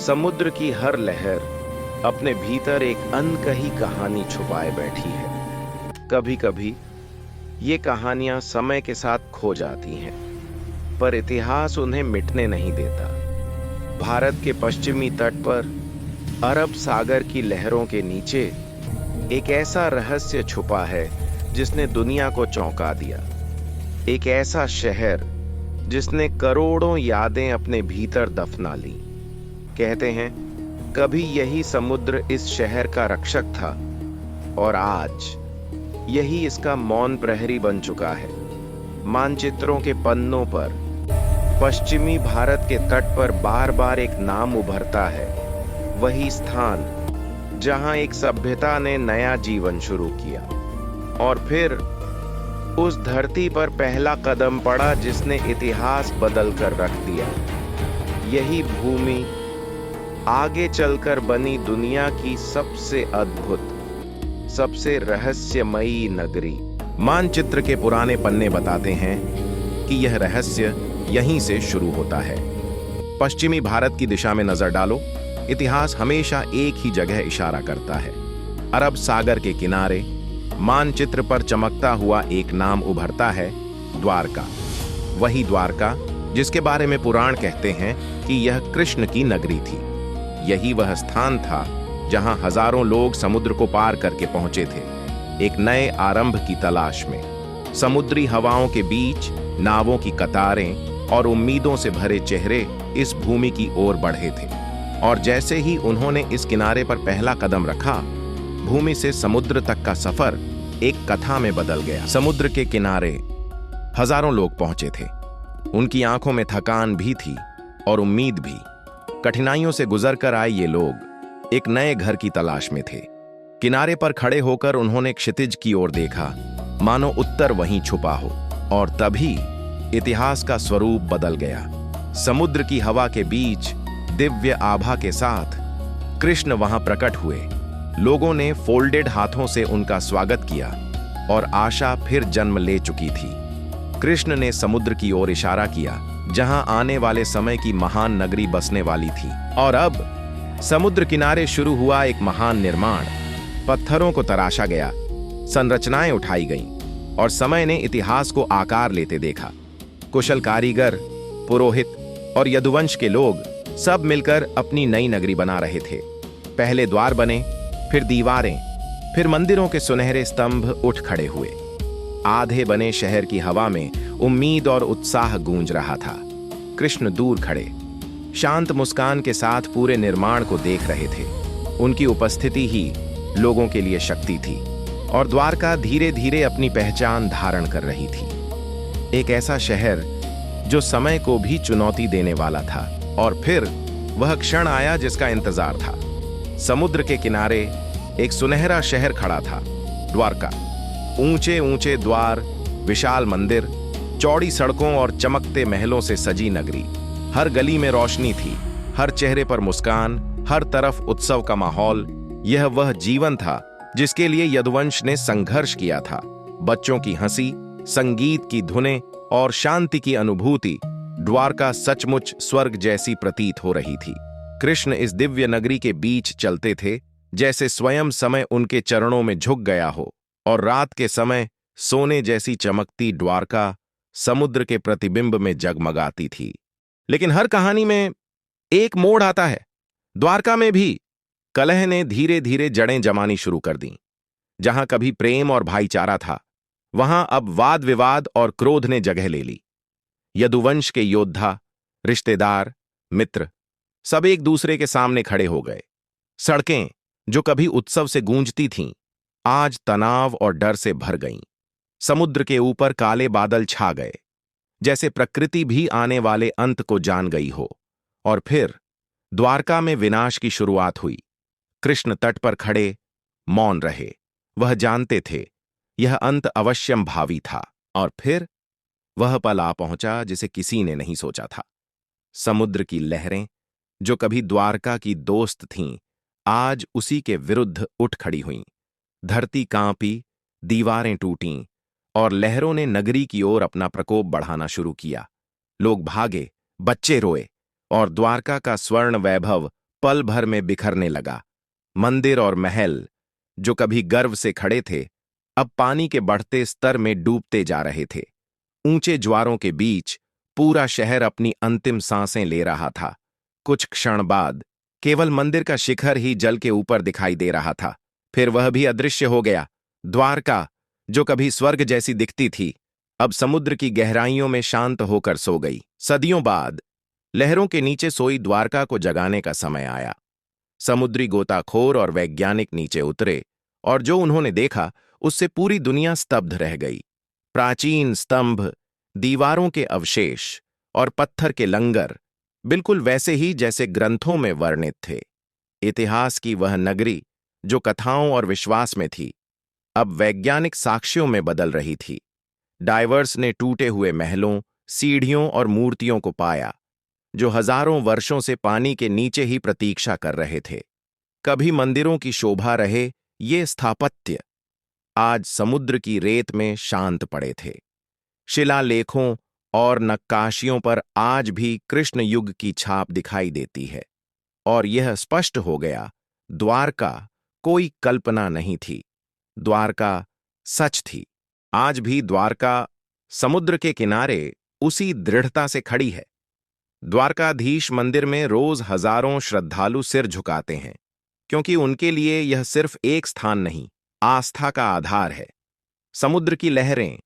समुद्र की हर लहर अपने भीतर एक अनकही कहानी छुपाए बैठी है। कभी कभी ये कहानियां समय के साथ खो जाती हैं, पर इतिहास उन्हें मिटने नहीं देता। भारत के पश्चिमी तट पर अरब सागर की लहरों के नीचे एक ऐसा रहस्य छुपा है जिसने दुनिया को चौंका दिया। एक ऐसा शहर जिसने करोड़ों यादें अपने भीतर दफना ली। कहते हैं कभी यही समुद्र इस शहर का रक्षक था और आज यही इसका मौन प्रहरी बन चुका है। मानचित्रों के पन्नों पर पश्चिमी भारत के तट पर बार बार एक नाम उभरता है, वही स्थान जहां एक सभ्यता ने नया जीवन शुरू किया और फिर उस धरती पर पहला कदम पड़ा जिसने इतिहास बदल कर रख दिया। यही भूमि आगे चलकर बनी दुनिया की सबसे अद्भुत, सबसे रहस्यमयी नगरी। मानचित्र के पुराने पन्ने बताते हैं कि यह रहस्य यहीं से शुरू होता है। पश्चिमी भारत की दिशा में नजर डालो, इतिहास हमेशा एक ही जगह इशारा करता है। अरब सागर के किनारे मानचित्र पर चमकता हुआ एक नाम उभरता है, द्वारका। वही द्वारका जिसके बारे में पुराण कहते हैं कि यह कृष्ण की नगरी थी। यही वह स्थान था जहां हजारों लोग समुद्र को पार करके पहुंचे थे, एक नए आरंभ की तलाश में। समुद्री हवाओं के बीच नावों की कतारें और उम्मीदों से भरे चेहरे इस भूमि की ओर बढ़े थे, और जैसे ही उन्होंने इस किनारे पर पहला कदम रखा, भूमि से समुद्र तक का सफर एक कथा में बदल गया। समुद्र के किनारे हजारों लोग पहुंचे थे। उनकी आंखों में थकान भी थी और उम्मीद भी। कठिनाइयों से गुजरकर आए ये लोग एक नए घर की तलाश में थे। किनारे पर खड़े होकर उन्होंने क्षितिज की ओर देखा, मानो उत्तर वहीं छुपा हो। और तभी इतिहास का स्वरूप बदल गया। समुद्र की हवा के बीच दिव्य आभा के साथ कृष्ण वहां प्रकट हुए। लोगों ने फोल्डेड हाथों से उनका स्वागत किया और आशा फिर जन्म ले चुकी थी। कृष्ण ने समुद्र की ओर इशारा किया, जहां आने वाले समय की महान नगरी बसने वाली थी। और अब समुद्र किनारे शुरू हुआ एक महान निर्माण। पत्थरों को तराशा गया, संरचनाएं उठाई गईं और समय ने इतिहास को आकार लेते देखा। कुशल कारीगर, पुरोहित और यदुवंश के लोग सब मिलकर अपनी नई नगरी बना रहे थे। पहले द्वार बने, फिर दीवारें, फिर मंदिरों के सुनहरे स्तंभ उठ खड़े हुए। आधे बने शहर की हवा में उम्मीद और उत्साह गूंज रहा था। कृष्ण दूर खड़े, शांत मुस्कान के साथ पूरे निर्माण को देख रहे थे। उनकी उपस्थिति ही लोगों के लिए शक्ति थी और द्वारका धीरे धीरे अपनी पहचान धारण कर रही थी। एक ऐसा शहर जो समय को भी चुनौती देने वाला था। और फिर वह क्षण आया जिसका इंतजार था। समुद्र के किनारे एक सुनहरा शहर खड़ा था, द्वारका। ऊंचे ऊंचे द्वार, विशाल मंदिर, चौड़ी सड़कों और चमकते महलों से सजी नगरी। हर गली में रोशनी थी, हर चेहरे पर मुस्कान, हर तरफ उत्सव का माहौल। यह वह जीवन था जिसके लिए यदुवंश ने संघर्ष किया था। बच्चों की हंसी, संगीत की धुनें और शांति की अनुभूति। द्वारका सचमुच स्वर्ग जैसी प्रतीत हो रही थी। कृष्ण इस दिव्य नगरी के बीच चलते थे जैसे स्वयं समय उनके चरणों में झुक गया हो, और रात के समय सोने जैसी चमकती द्वारका समुद्र के प्रतिबिंब में जगमगाती थी। लेकिन हर कहानी में एक मोड़ आता है। द्वारका में भी कलह ने धीरे धीरे जड़ें जमानी शुरू कर दी। जहां कभी प्रेम और भाईचारा था, वहां अब वाद विवाद और क्रोध ने जगह ले ली। यदुवंश के योद्धा, रिश्तेदार, मित्र सब एक दूसरे के सामने खड़े हो गए। सड़कें जो कभी उत्सव से गूंजती थीं, आज तनाव और डर से भर गईं। समुद्र के ऊपर काले बादल छा गए, जैसे प्रकृति भी आने वाले अंत को जान गई हो। और फिर द्वारका में विनाश की शुरुआत हुई। कृष्ण तट पर खड़े मौन रहे। वह जानते थे यह अंत अवश्यम भावी था। और फिर वह पल आ पहुंचा जिसे किसी ने नहीं सोचा था। समुद्र की लहरें जो कभी द्वारका की दोस्त थीं, आज उसी के विरुद्ध उठ खड़ी हुईं। धरती कांपी, दीवारें टूटीं और लहरों ने नगरी की ओर अपना प्रकोप बढ़ाना शुरू किया। लोग भागे, बच्चे रोए और द्वारका का स्वर्ण वैभव पल भर में बिखरने लगा। मंदिर और महल, जो कभी गर्व से खड़े थे, अब पानी के बढ़ते स्तर में डूबते जा रहे थे। ऊंचे ज्वारों के बीच पूरा शहर अपनी अंतिम सांसें ले रहा था। कुछ क्षण बाद केवल मंदिर का शिखर ही जल के ऊपर दिखाई दे रहा था। फिर वह भी अदृश्य हो गया। द्वारका, जो कभी स्वर्ग जैसी दिखती थी, अब समुद्र की गहराइयों में शांत होकर सो गई। सदियों बाद लहरों के नीचे सोई द्वारका को जगाने का समय आया। समुद्री गोताखोर और वैज्ञानिक नीचे उतरे, और जो उन्होंने देखा उससे पूरी दुनिया स्तब्ध रह गई। प्राचीन स्तंभ, दीवारों के अवशेष और पत्थर के लंगर बिल्कुल वैसे ही जैसे ग्रंथों में वर्णित थे। इतिहास की वह नगरी, जो कथाओं और विश्वास में थी, अब वैज्ञानिक साक्ष्यों में बदल रही थी। डाइवर्स ने टूटे हुए महलों, सीढ़ियों और मूर्तियों को पाया, जो हजारों वर्षों से पानी के नीचे ही प्रतीक्षा कर रहे थे। कभी मंदिरों की शोभा रहे ये स्थापत्य आज समुद्र की रेत में शांत पड़े थे। शिलालेखों और नक्काशियों पर आज भी कृष्ण युग की छाप दिखाई देती है। और यह स्पष्ट हो गया, द्वारका कोई कल्पना नहीं थी, द्वारका सच थी। आज भी द्वारका समुद्र के किनारे उसी दृढ़ता से खड़ी है। द्वारकाधीश मंदिर में रोज हजारों श्रद्धालु सिर झुकाते हैं, क्योंकि उनके लिए यह सिर्फ एक स्थान नहीं, आस्था का आधार है। समुद्र की लहरें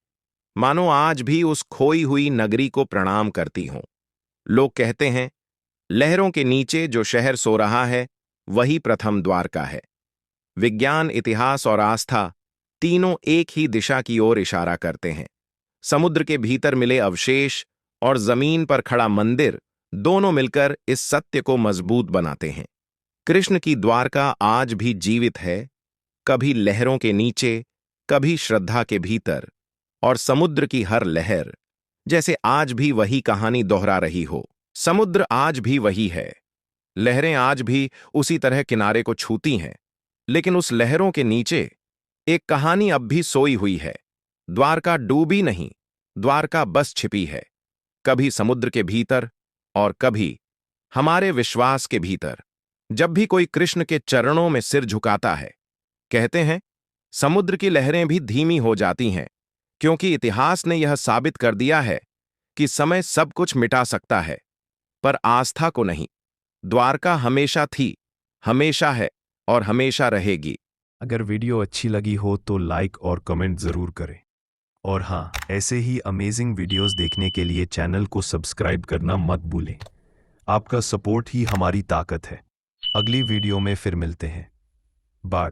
मानो आज भी उस खोई हुई नगरी को प्रणाम करती हों। लोग कहते हैं, लहरों के नीचे जो शहर सो रहा है वही प्रथम द्वारका है। विज्ञान, इतिहास और आस्था तीनों एक ही दिशा की ओर इशारा करते हैं। समुद्र के भीतर मिले अवशेष और जमीन पर खड़ा मंदिर दोनों मिलकर इस सत्य को मजबूत बनाते हैं। कृष्ण की द्वारका आज भी जीवित है, कभी लहरों के नीचे, कभी श्रद्धा के भीतर, और समुद्र की हर लहर जैसे आज भी वही कहानी दोहरा रही हो। समुद्र आज भी वही है, लहरें आज भी उसी तरह किनारे को छूती हैं, लेकिन उस लहरों के नीचे एक कहानी अब भी सोई हुई है। द्वारका डूबी नहीं, द्वारका बस छिपी है, कभी समुद्र के भीतर और कभी हमारे विश्वास के भीतर। जब भी कोई कृष्ण के चरणों में सिर झुकाता है, कहते हैं, समुद्र की लहरें भी धीमी हो जाती हैं, क्योंकि इतिहास ने यह साबित कर दिया है कि समय सब कुछ मिटा सकता है, पर आस्था को नहीं। द्वारका हमेशा थी, हमेशा है और हमेशा रहेगी। अगर वीडियो अच्छी लगी हो तो लाइक और कमेंट जरूर करें। और हाँ, ऐसे ही अमेजिंग वीडियोस देखने के लिए चैनल को सब्सक्राइब करना मत भूलें। आपका सपोर्ट ही हमारी ताकत है। अगली वीडियो में फिर मिलते हैं। बाय।